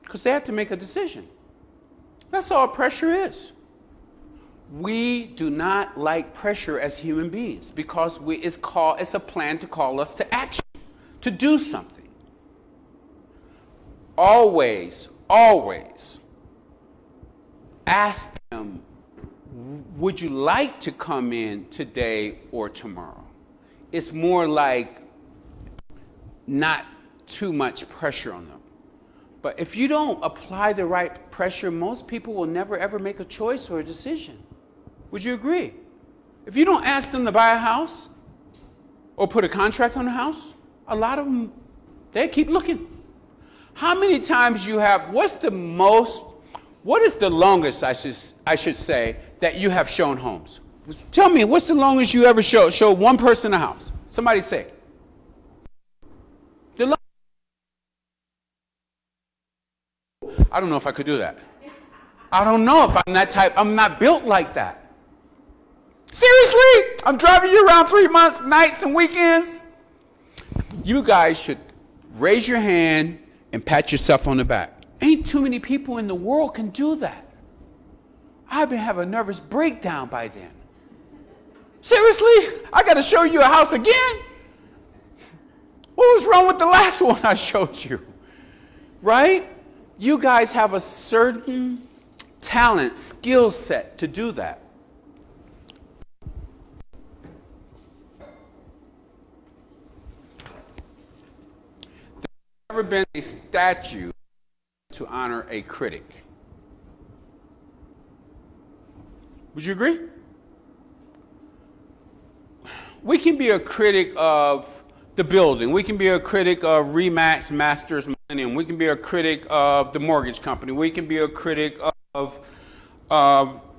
Because they have to make a decision. That's all pressure is. We do not like pressure as human beings because it's a plan to call us to action, to do something. Always ask them, "Would you like to come in today or tomorrow?" It's more like not too much pressure on them. But if you don't apply the right pressure, most people will never ever make a choice or a decision. Would you agree? If you don't ask them to buy a house or put a contract on a house, a lot of them, they keep looking. How many times you have, what is the longest, I should say, that you have shown homes? Tell me, what's the longest you ever showed one person a house? Somebody say. I don't know if I could do that. I don't know if I'm that type. I'm not built like that. Seriously? I'm driving you around 3 months, nights and weekends? You guys should raise your hand and pat yourself on the back. Ain't too many people in the world can do that. I've been having a nervous breakdown by then. Seriously? I got to show you a house again? What was wrong with the last one I showed you? Right? You guys have a certain talent, skill set to do that. There's never been a statue to honor a critic. Would you agree? We can be a critic of the building. We can be a critic of Remax Masters Millennium. We can be a critic of the mortgage company. We can be a critic of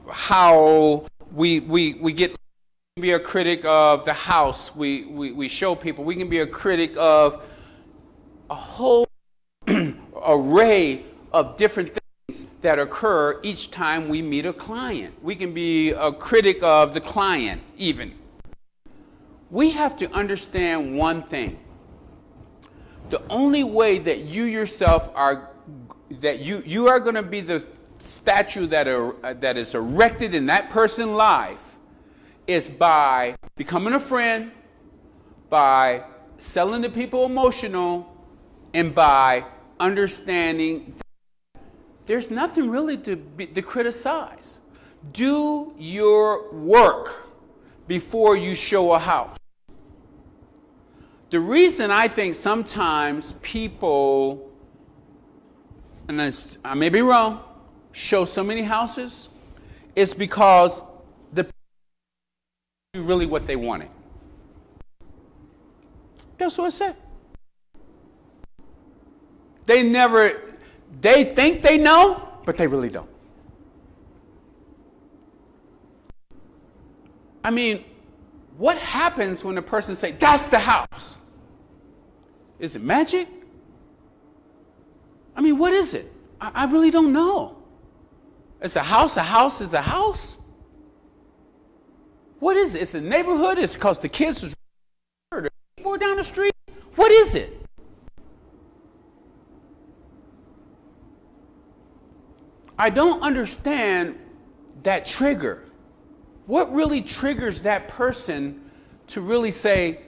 how we get. We can be a critic of the house we show people. We can be a critic of a whole array of different things that occur each time we meet a client. We can be a critic of the client even. We have to understand one thing. The only way that you yourself are, that you are going to be the statue that is erected in that person's life is by becoming a friend, by selling the people emotional, and by understanding that there's nothing really to criticize. Do your work before you show a house. The reason I think sometimes people, and I may be wrong, show so many houses is because the people do really what they wanted. That's what I said. They think they know, but they really don't. I mean, what happens when a person says, that's the house? Is it magic? I mean, what is it? I really don't know. It's a house is a house? What is it? It's a neighborhood? It's because the kids was or down the street? What is it? I don't understand that trigger. What really triggers that person to really say,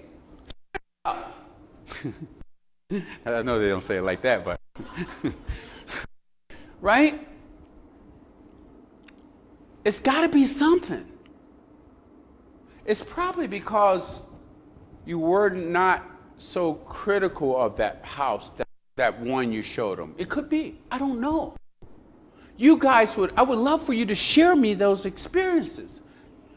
I know they don't say it like that, but right? It's got to be something. It's probably because you were not so critical of that house, that one you showed them. It could be. I don't know. You guys I would love for you to share me those experiences.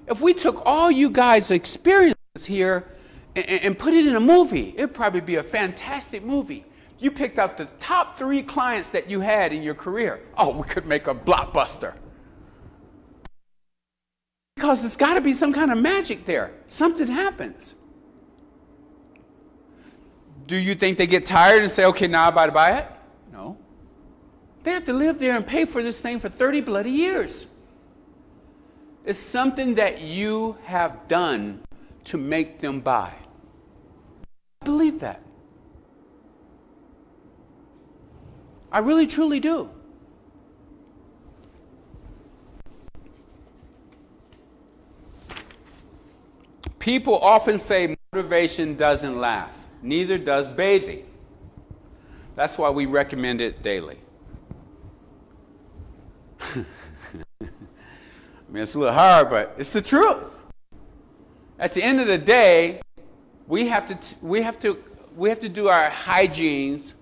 If we took all you guys' experiences here and put it in a movie, it'd probably be a fantastic movie. You picked out the top 3 clients that you had in your career. Oh, we could make a blockbuster. Because there's got to be some kind of magic there. Something happens. Do you think they get tired and say, okay, now I'm about to buy it? No. They have to live there and pay for this thing for 30 bloody years. It's something that you have done to make them buy. I believe that. I really, truly do. People often say motivation doesn't last. Neither does bathing. That's why we recommend it daily. I mean, it's a little hard, but it's the truth. At the end of the day, we have to do our hygienes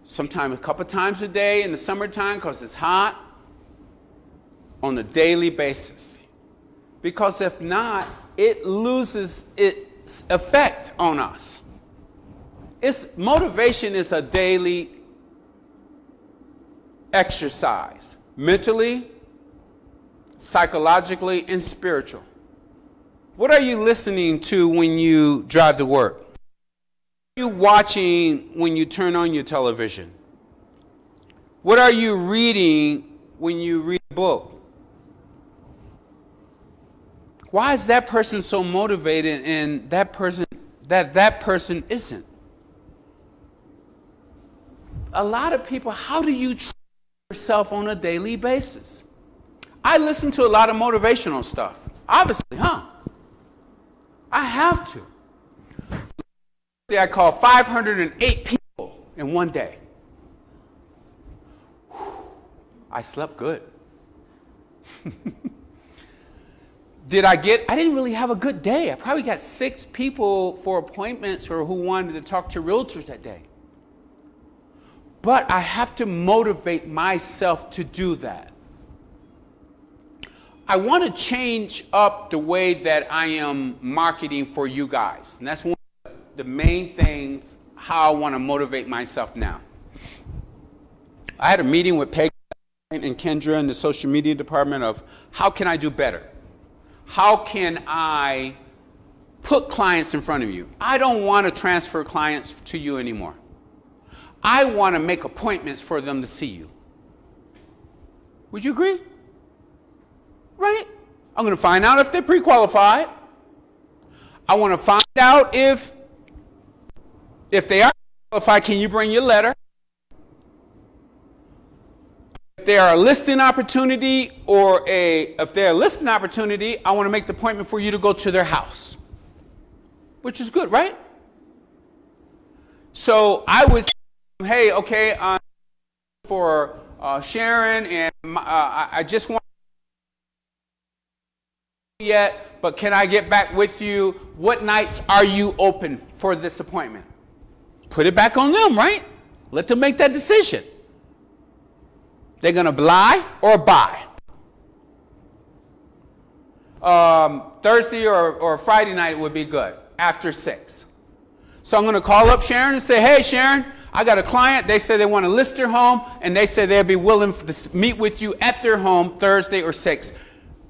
sometimes a couple times a day in the summertime because it's hot, on a daily basis. Because if not, it loses its effect on us. Motivation is a daily exercise, mentally, psychologically, and spiritual. What are you listening to when you drive to work? What are you watching when you turn on your television? What are you reading when you read a book? Why is that person so motivated and that person isn't? A lot of people, how do you train yourself on a daily basis? I listen to a lot of motivational stuff. Obviously, I have to. I called 508 people in one day. I slept good. I didn't really have a good day. I probably got 6 people for appointments or who wanted to talk to realtors that day. But I have to motivate myself to do that. I want to change up the way that I am marketing for you guys. And that's one of the main things, how I want to motivate myself now. I had a meeting with Peggy and Kendra in the social media department of how can I do better? How can I put clients in front of you? I don't want to transfer clients to you anymore. I want to make appointments for them to see you. Would you agree? Right? I'm going to find out if they're pre-qualified. I want to find out if they are qualified, can you bring your letter? If they are a listing opportunity if they're a listing opportunity, I want to make the appointment for you to go to their house, which is good, right? So I would say, hey, okay, for Sharon, and I just want yet, but can I get back with you? What nights are you open for this appointment? Put it back on them, right? Let them make that decision. They're going to lie or buy. Thursday or Friday night would be good, after 6. So I'm going to call up Sharon and say, hey, Sharon, I got a client. They say they want to list their home, and they say they'll be willing to meet with you at their home Thursday or 6.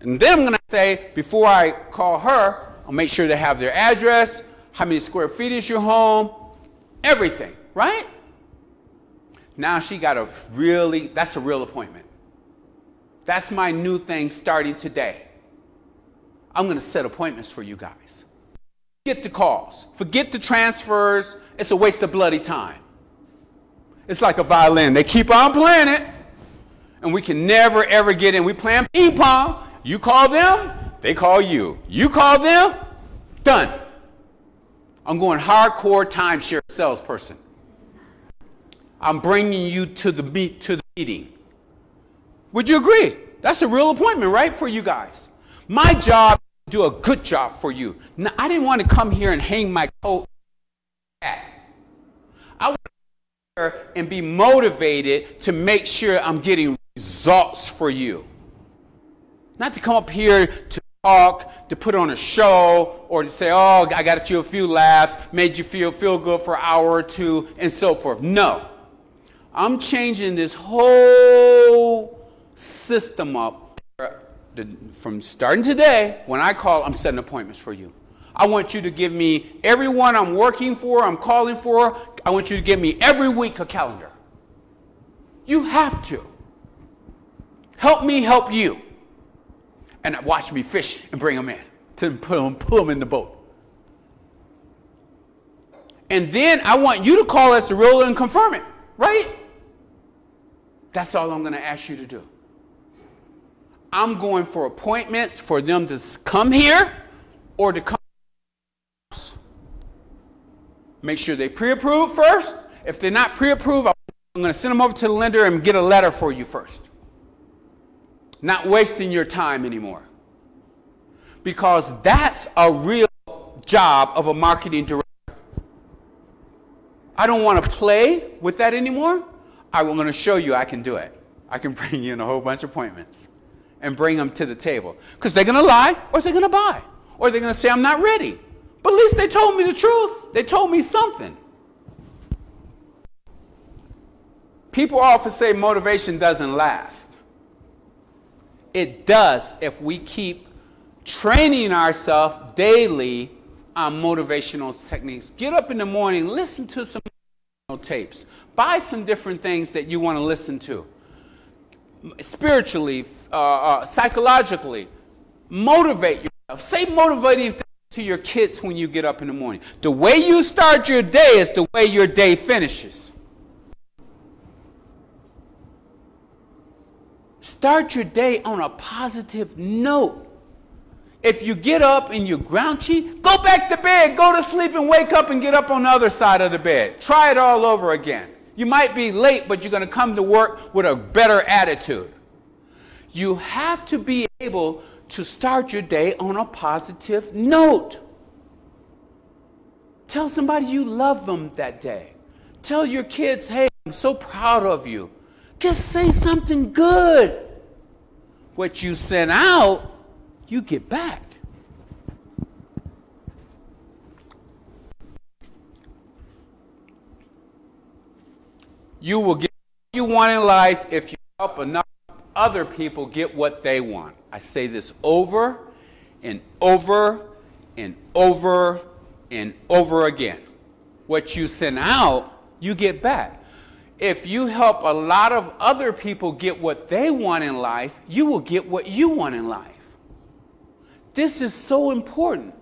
And then I'm going to say, before I call her, I'll make sure they have their address, how many square feet is your home, everything, right? Now she got that's a real appointment. That's my new thing starting today. I'm going to set appointments for you guys. Forget the calls. Forget the transfers. It's a waste of bloody time. It's like a violin. They keep on playing it, and we can never, ever get in. We playing ping pong. You call them, they call you. You call them, done. I'm going hardcore timeshare salesperson. I'm bringing you to the meeting. Would you agree? That's a real appointment, right, for you guys? My job is to do a good job for you. Now, I didn't want to come here and hang my coat. I want to come here and be motivated to make sure I'm getting results for you. Not to come up here to talk, to put on a show, or to say, oh, I got you a few laughs, made you feel good for an hour or two, and so forth. No. I'm changing this whole system up. From starting today, when I call, I'm setting appointments for you. I want you to give me everyone I'm working for, I'm calling for, I want you to give me every week a calendar. You have to. Help me help you. And watch me fish and bring them in, to pull them in the boat. And then I want you to call us a realtor and confirm it, right? That's all I'm going to ask you to do. I'm going for appointments for them to come here or to come. Make sure they pre-approve first. If they're not pre-approved, I'm going to send them over to the lender and get a letter for you first. Not wasting your time anymore. Because that's a real job of a marketing director. I don't want to play with that anymore. I'm going to show you I can do it. I can bring you in a whole bunch of appointments and bring them to the table. Because they're going to lie, or they're going to buy, or they're going to say I'm not ready. But at least they told me the truth. They told me something. People often say motivation doesn't last. It does if we keep training ourselves daily on motivational techniques. Get up in the morning, listen to some tapes. Buy some different things that you want to listen to. Spiritually, psychologically, motivate yourself. Say motivating things to your kids when you get up in the morning. The way you start your day is the way your day finishes. Start your day on a positive note. If you get up and you're grouchy, go back to bed, go to sleep and wake up and get up on the other side of the bed. Try it all over again. You might be late, but you're going to come to work with a better attitude. You have to be able to start your day on a positive note. Tell somebody you love them that day. Tell your kids, hey, I'm so proud of you. Just say something good. What you send out, you get back. You will get what you want in life if you help enough other people get what they want. I say this over and over and over and over again. What you send out, you get back. if you help a lot of other people get what they want in life, you will get what you want in life. This is so important.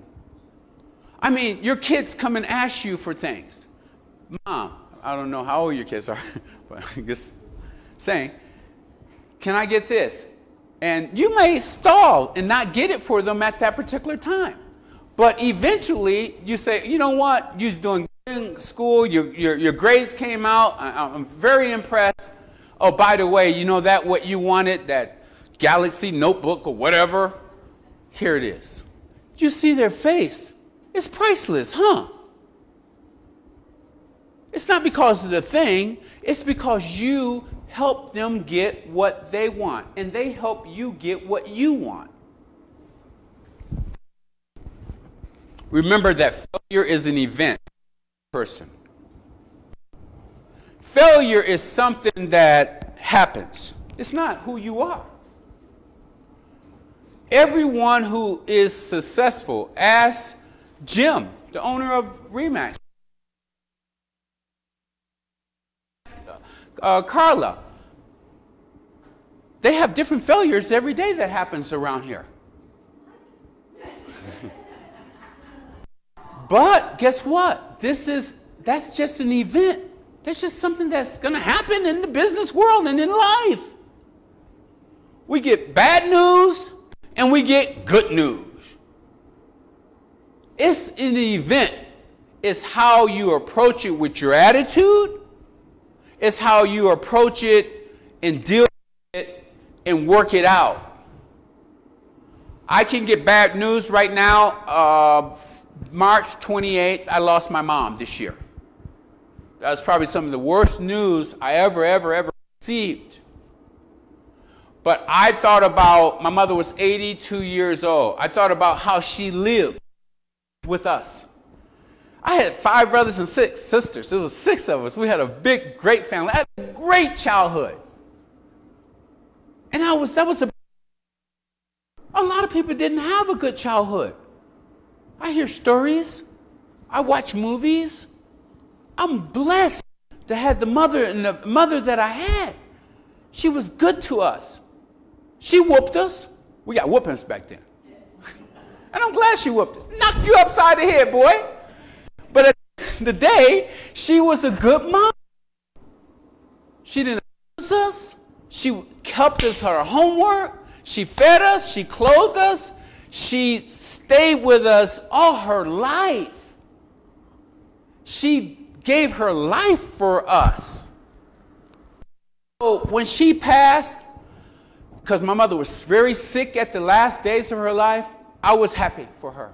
I mean, your kids come and ask you for things. Mom, I don't know how old your kids are, but I'm just saying, can I get this? And you may stall and not get it for them at that particular time. But eventually, you say, you know what? You're doing good in school. Your grades came out. I'm very impressed. Oh, by the way, you know that what you wanted, that Galaxy notebook or whatever? Here it is. You see their face. It's priceless, huh? It's not because of the thing. It's because you help them get what they want, and they help you get what you want. Remember that failure is an event, person. Failure is something that happens. It's not who you are. Everyone who is successful, ask Jim, the owner of Remax, Carla, they have different failures every day that happens around here. But guess what? That's just an event. That's just something that's going to happen in the business world and in life. We get bad news and we get good news. It's an event. It's how you approach it with your attitude. It's how you approach it and deal with it and work it out. I can get bad news right now. March 28th, I lost my mom this year. That was probably some of the worst news I ever received. But I thought about, my mother was 82 years old. I thought about how she lived with us. I had 5 brothers and 6 sisters. It was 6 of us. We had a big, great family. I had a great childhood. And a lot of people didn't have a good childhood. I hear stories. I watch movies. I'm blessed to have the mother that I had. She was good to us. She whooped us. We got whoopings back then. And I'm glad she whooped us. Knocked you upside the head, boy. But at the end of the day, she was a good mom. She didn't abuse us. She helped us with her homework. She fed us. She clothed us. She stayed with us all her life. She gave her life for us. So when she passed, because my mother was very sick at the last days of her life, I was happy for her.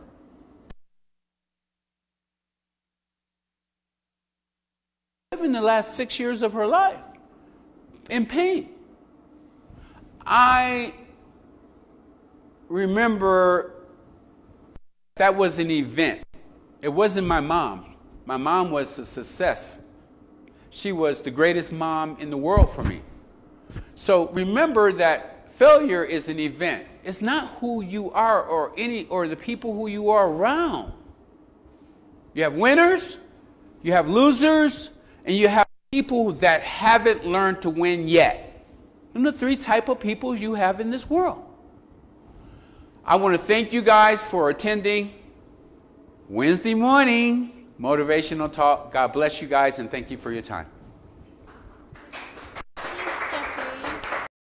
In the last 6 years of her life, in pain. I remember that was an event. It wasn't my mom. My mom was a success. She was the greatest mom in the world for me. So remember that failure is an event. It's not who you are or the people who you are around. You have winners, you have losers, and you have people that haven't learned to win yet. And the 3 types of people you have in this world. I want to thank you guys for attending Wednesday mornings Motivational Talk. God bless you guys and thank you for your time.